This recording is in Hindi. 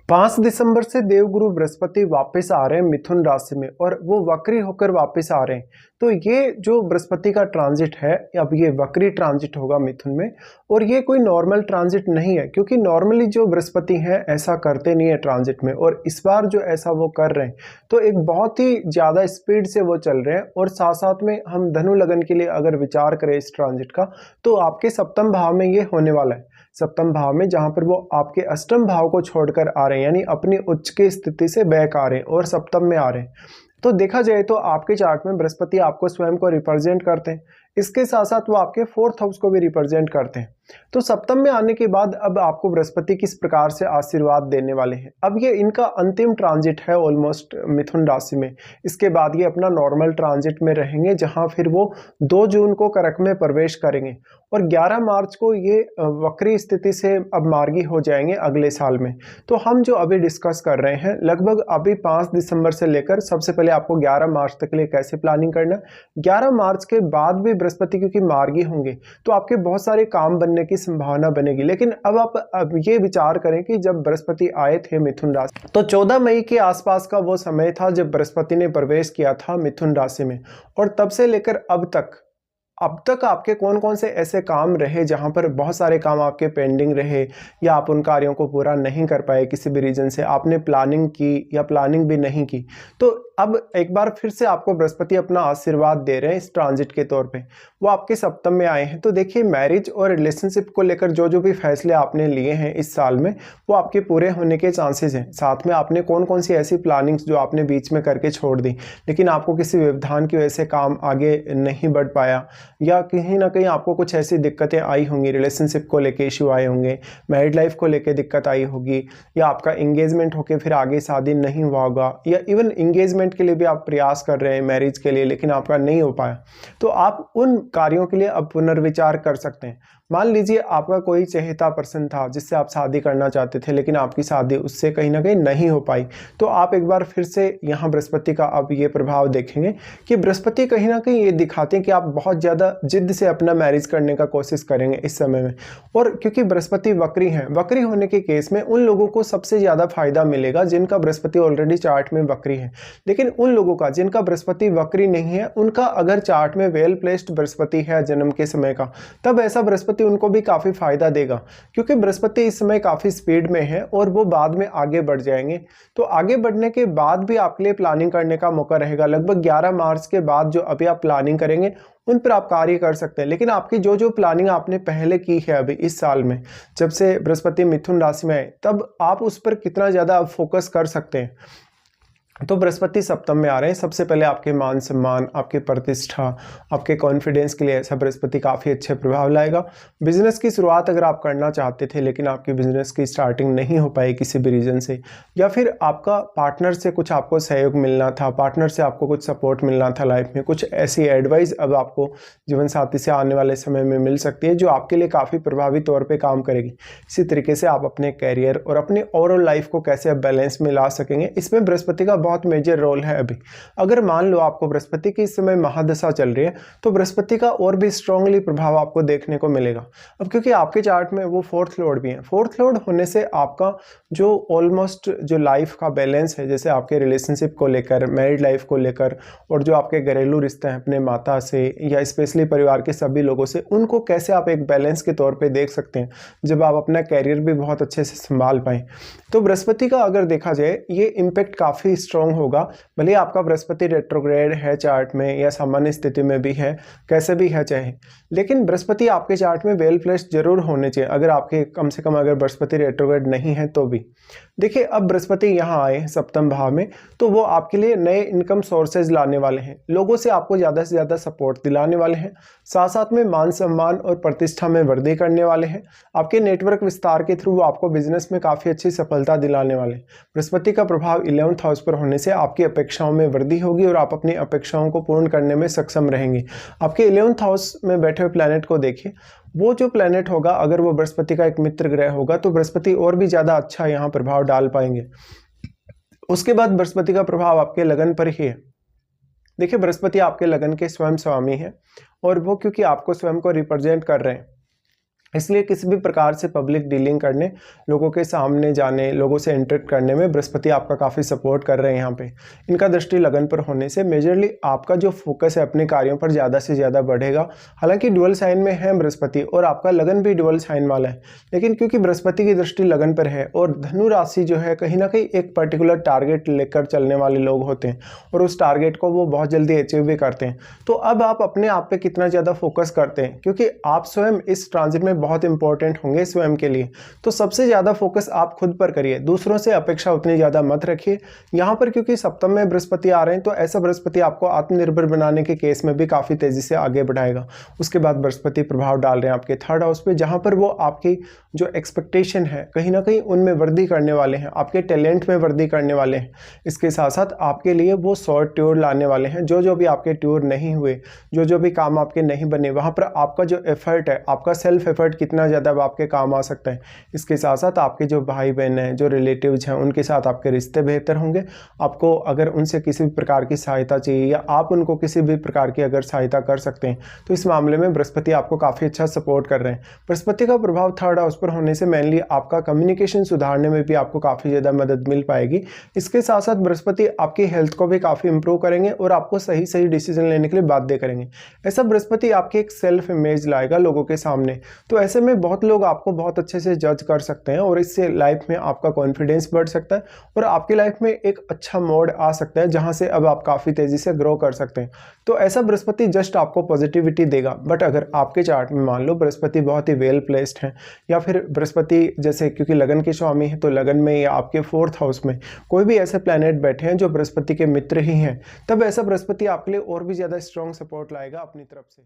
5 दिसंबर से देवगुरु बृहस्पति वापस आ रहे हैं मिथुन राशि में और वो वक्री होकर वापस आ रहे हैं। तो ये जो बृहस्पति का ट्रांजिट है, अब ये वक्री ट्रांजिट होगा मिथुन में। और ये कोई नॉर्मल ट्रांजिट नहीं है, क्योंकि नॉर्मली जो बृहस्पति हैं ऐसा करते नहीं है ट्रांजिट में। और इस बार जो ऐसा वो कर रहे हैं तो एक बहुत ही ज़्यादा स्पीड से वो चल रहे हैं। और साथ साथ में हम धनु लगन के लिए अगर विचार करें इस ट्रांजिट का, तो आपके सप्तम भाव में ये होने वाला है। सप्तम भाव में जहां पर वो आपके अष्टम भाव को छोड़कर आ रहे हैं, यानी अपनी उच्च की स्थिति से बैक आ रहे हैं और सप्तम में आ रहे हैं। तो देखा जाए तो आपके चार्ट में बृहस्पति आपको स्वयं को रिप्रेजेंट करते हैं, इसके साथ साथ वो आपके 4th हाउस को भी रिप्रेजेंट करते हैं। तो सप्तम में आने के बाद अब आपको बृहस्पति किस प्रकार से आशीर्वाद देने वाले हैं, अब ये इनका अंतिम ट्रांजिट है ऑलमोस्ट मिथुन राशि में। इसके बाद ये अपना नॉर्मल ट्रांजिट में रहेंगे, जहां फिर वो 2 जून को कर्क में प्रवेश करेंगे और 11 मार्च को ये वक्री स्थिति से अब मार्गी हो जाएंगे अगले साल में। तो हम जो अभी डिस्कस कर रहे हैं लगभग अभी 5 दिसंबर से लेकर सबसे पहले आपको 11 मार्च तक के लिए कैसे प्लानिंग करना। 11 मार्च के बाद भी बृहस्पति क्योंकि मार्गी होंगे तो आपके बहुत सारे काम बनने की संभावना बनेगी। लेकिन अब ये विचार करें कि जब बृहस्पति आए थे मिथुन राशि, तो 14 मई के आसपास का वो समय था जब बृहस्पति ने प्रवेश किया था मिथुन राशि में। और तब से लेकर अब तक आपके कौन कौन से ऐसे काम रहे जहां पर बहुत सारे काम आपके पेंडिंग रहे, या आप उन कार्यों को पूरा नहीं कर पाए, किसी भी रीजन से आपने प्लानिंग की या प्लानिंग भी नहीं की। तो अब एक बार फिर से आपको बृहस्पति अपना आशीर्वाद दे रहे हैं इस ट्रांजिट के तौर पे। वो आपके सप्तम में आए हैं। तो देखिए, मैरिज और रिलेशनशिप को लेकर जो जो भी फैसले आपने लिए हैं इस साल में वो आपके पूरे होने के चांसेस हैं। साथ में आपने कौन कौन सी ऐसी प्लानिंग्स जो आपने बीच में करके छोड़ दी, लेकिन आपको किसी व्यवधान की वजह से काम आगे नहीं बढ़ पाया, या कहीं ना कहीं आपको कुछ ऐसी दिक्कतें आई होंगी, रिलेशनशिप को लेके इश्यू आए होंगे, मैरिड लाइफ को लेके दिक्कत आई होगी, या आपका एंगेजमेंट होके फिर आगे शादी नहीं हुआ होगा, या इवन एंगेजमेंट के लिए भी आप प्रयास कर रहे हैं मैरिज के लिए लेकिन आपका नहीं हो पाया। तो आप उन कार्यों के लिए अब पुनर्विचार कर सकते हैं। मान लीजिए आपका कोई चहेता पर्सन था जिससे आप शादी करना चाहते थे, लेकिन आपकी शादी उससे कहीं ना कहीं नहीं हो पाई। तो आप एक बार फिर से यहाँ बृहस्पति का अब ये प्रभाव देखेंगे कि बृहस्पति कहीं ना कहीं ये दिखाते हैं कि आप बहुत ज़्यादा जिद से अपना मैरिज करने का कोशिश करेंगे इस समय में। और क्योंकि बृहस्पति वक्री हैं, वक्री होने के केस में उन लोगों को सबसे ज़्यादा फायदा मिलेगा जिनका बृहस्पति ऑलरेडी चार्ट में वक्री है। लेकिन उन लोगों का जिनका बृहस्पति वक्री नहीं है, उनका अगर चार्ट में वेल प्लेस्ड बृहस्पति है जन्म के समय का, तब ऐसा बृहस्पति उनको भी काफी फायदा देगा, क्योंकि बृहस्पति इस समय काफी स्पीड में है और वो बाद में आगे बढ़ जाएंगे। तो आगे बढ़ने के बाद भी आपके लिए प्लानिंग करने का मौका रहेगा। लगभग 11 मार्च के बाद जो अभी आप प्लानिंग करेंगे उन पर आप कार्य कर सकते हैं। लेकिन आपकी जो जो प्लानिंग आपने पहले की है अभी इस साल में, जब से बृहस्पति मिथुन राशि में आए, तब आप उस पर कितना ज्यादा फोकस कर सकते हैं। तो बृहस्पति सप्तम में आ रहे हैं। सबसे पहले आपके मान सम्मान, आपकी प्रतिष्ठा, आपके कॉन्फिडेंस के लिए ऐसा बृहस्पति काफ़ी अच्छे प्रभाव लाएगा। बिजनेस की शुरुआत अगर आप करना चाहते थे लेकिन आपकी बिजनेस की स्टार्टिंग नहीं हो पाई किसी भी रीज़न से, या फिर आपका पार्टनर से कुछ आपको सहयोग मिलना था, पार्टनर से आपको कुछ सपोर्ट मिलना था लाइफ में, कुछ ऐसी एडवाइस अब आपको जीवन साथी से आने वाले समय में मिल सकती है जो आपके लिए काफ़ी प्रभावी तौर पर काम करेगी। इसी तरीके से आप अपने कैरियर और अपनी ओवरऑल लाइफ को कैसे आप बैलेंस में ला सकेंगे, इसमें बृहस्पति का बहुत मेजर रोल है। अभी अगर मान लो आपको बृहस्पति की इस समय महादशा चल रही है तो बृहस्पति का और भी स्ट्रांगली प्रभाव आपको देखने को मिलेगा। अब क्योंकि आपके चार्ट में वो 4th लॉर्ड भी है, 4th लॉर्ड होने से आपका जो ऑलमोस्ट जो लाइफ का बैलेंस है, जैसे आपके रिलेशनशिप को लेकर, मैरिड लाइफ को लेकर, और जो आपके घरेलू रिश्ते हैं अपने माता से या स्पेशली परिवार के सभी लोगों से, उनको कैसे आप एक बैलेंस के तौर पे देख सकते हैं जब आप अपना कैरियर भी बहुत अच्छे से संभाल पाएं। तो बृहस्पति का अगर देखा जाए ये इम्पैक्ट काफ़ी स्ट्रॉन्ग होगा। भले आपका बृहस्पति रेट्रोग्रेड है चार्ट में या सामान्य स्थिति में भी है, कैसे भी है चाहे, लेकिन बृहस्पति आपके चार्ट में वेल प्लेस्ड जरूर होने चाहिए। अगर आपके कम से कम अगर बृहस्पति रेट्रोग्रेड नहीं है तो भी देखिए, अब बृहस्पति यहाँ आए सप्तम भाव में तो वो आपके लिए नए इनकम सोर्सेज लाने वाले हैं, लोगों से आपको ज़्यादा से ज़्यादा सपोर्ट दिलाने वाले हैं, साथ साथ में मान सम्मान और प्रतिष्ठा में वृद्धि करने वाले हैं। आपके नेटवर्क विस्तार के थ्रू आपको बिजनेस में काफ़ी अच्छी सफलता दिलाने वाले हैं। बृहस्पति का प्रभाव 11th हाउस पर होने से आपकी अपेक्षाओं में वृद्धि होगी और आप अपनी अपेक्षाओं को पूर्ण करने में सक्षम रहेंगे। आपके 11th हाउस में बैठे हुए प्लैनेट को देखिए, वो जो प्लैनेट होगा अगर वो बृहस्पति का एक मित्र ग्रह होगा तो बृहस्पति और भी ज़्यादा अच्छा यहाँ प्रभाव डाल पाएंगे। उसके बाद बृहस्पति का प्रभाव आपके लगन पर ही है। देखिए, बृहस्पति आपके लगन के स्वयं स्वामी है और वो क्योंकि आपको स्वयं को रिप्रेजेंट कर रहे हैं इसलिए किसी भी प्रकार से पब्लिक डीलिंग करने, लोगों के सामने जाने, लोगों से इंटरेक्ट करने में बृहस्पति आपका काफ़ी सपोर्ट कर रहे हैं यहाँ पे। इनका दृष्टि लगन पर होने से मेजरली आपका जो फोकस है अपने कार्यों पर ज़्यादा से ज़्यादा बढ़ेगा। हालांकि ड्यूअल साइन में है बृहस्पति और आपका लगन भी ड्यूअल साइन वाला है, लेकिन क्योंकि बृहस्पति की दृष्टि लगन पर है और धनु राशि जो है कहीं ना कहीं एक पर्टिकुलर टारगेट लेकर चलने वाले लोग होते हैं और उस टारगेट को वो बहुत जल्दी अचीव भी करते हैं। तो अब आप अपने आप पे कितना ज़्यादा फोकस करते हैं, क्योंकि आप स्वयं इस ट्रांजिट में बहुत इंपॉर्टेंट होंगे स्वयं के लिए। तो सबसे ज़्यादा फोकस आप खुद पर करिए, दूसरों से अपेक्षा उतनी ज़्यादा मत रखिए यहाँ पर, क्योंकि सप्तम में बृहस्पति आ रहे हैं। तो ऐसा बृहस्पति आपको आत्मनिर्भर बनाने के केस में भी काफ़ी तेज़ी से आगे बढ़ाएगा। उसके बाद बृहस्पति प्रभाव डाल रहे हैं आपके थर्ड हाउस पे, जहाँ पर वो आपकी जो एक्सपेक्टेशन है कहीं ना कहीं उनमें वृद्धि करने वाले हैं, आपके टैलेंट में वृद्धि करने वाले हैं। इसके साथ साथ आपके लिए वो शॉर्ट टूर लाने वाले हैं। जो जो भी आपके टूर नहीं हुए, जो जो भी काम आपके नहीं बने, वहाँ पर आपका जो एफर्ट है, आपका सेल्फ एफर्ट कितना ज़्यादा आपके काम आ सकता है। इसके साथ साथ आपके जो भाई बहन हैं, जो रिलेटिव्स हैं, उनके साथ आपके रिश्ते बेहतर होंगे। आपको अगर उनसे किसी भी प्रकार की सहायता चाहिए या आप उनको किसी भी प्रकार की अगर सहायता कर सकते हैं, तो इस मामले में बृहस्पति आपको काफ़ी अच्छा सपोर्ट कर रहे हैं। बृहस्पति का प्रभाव थर्ड हाउस पर होने से मेनली आपका कम्युनिकेशन सुधारने में भी आपको काफ़ी ज़्यादा मदद मिल पाएगी। इसके साथ साथ बृहस्पति आपकी हेल्थ को भी काफ़ी इंप्रूव करेंगे और आपको सही सही डिसीजन लेने के लिए बाध्य करेंगे। ऐसा बृहस्पति आपकी एक सेल्फ इमेज लाएगा लोगों के सामने। तो ऐसे में बहुत लोग आपको बहुत अच्छे से जज कर सकते हैं और इससे लाइफ में आपका कॉन्फिडेंस बढ़ सकता है और आपकी लाइफ में एक अच्छा मोड आ सकता है, जहां से अब आप काफ़ी तेज़ी से ग्रो कर सकते हैं। तो ऐसा बृहस्पति जस्ट आपको पॉजिटिविटी देगा। बट अगर आपके चार्ट में मान लो बृहस्पति बहुत ही वेल प्लेस्ड है, या फिर बृहस्पति जैसे क्योंकि लगन के स्वामी है, तो लगन में या आपके फोर्थ हाउस में कोई भी ऐसे प्लैनेट बैठे हैं जो बृहस्पति के मित्र ही हैं, तब ऐसा बृहस्पति आपके लिए और भी ज़्यादा स्ट्रॉन्ग सपोर्ट लाएगा अपनी तरफ से।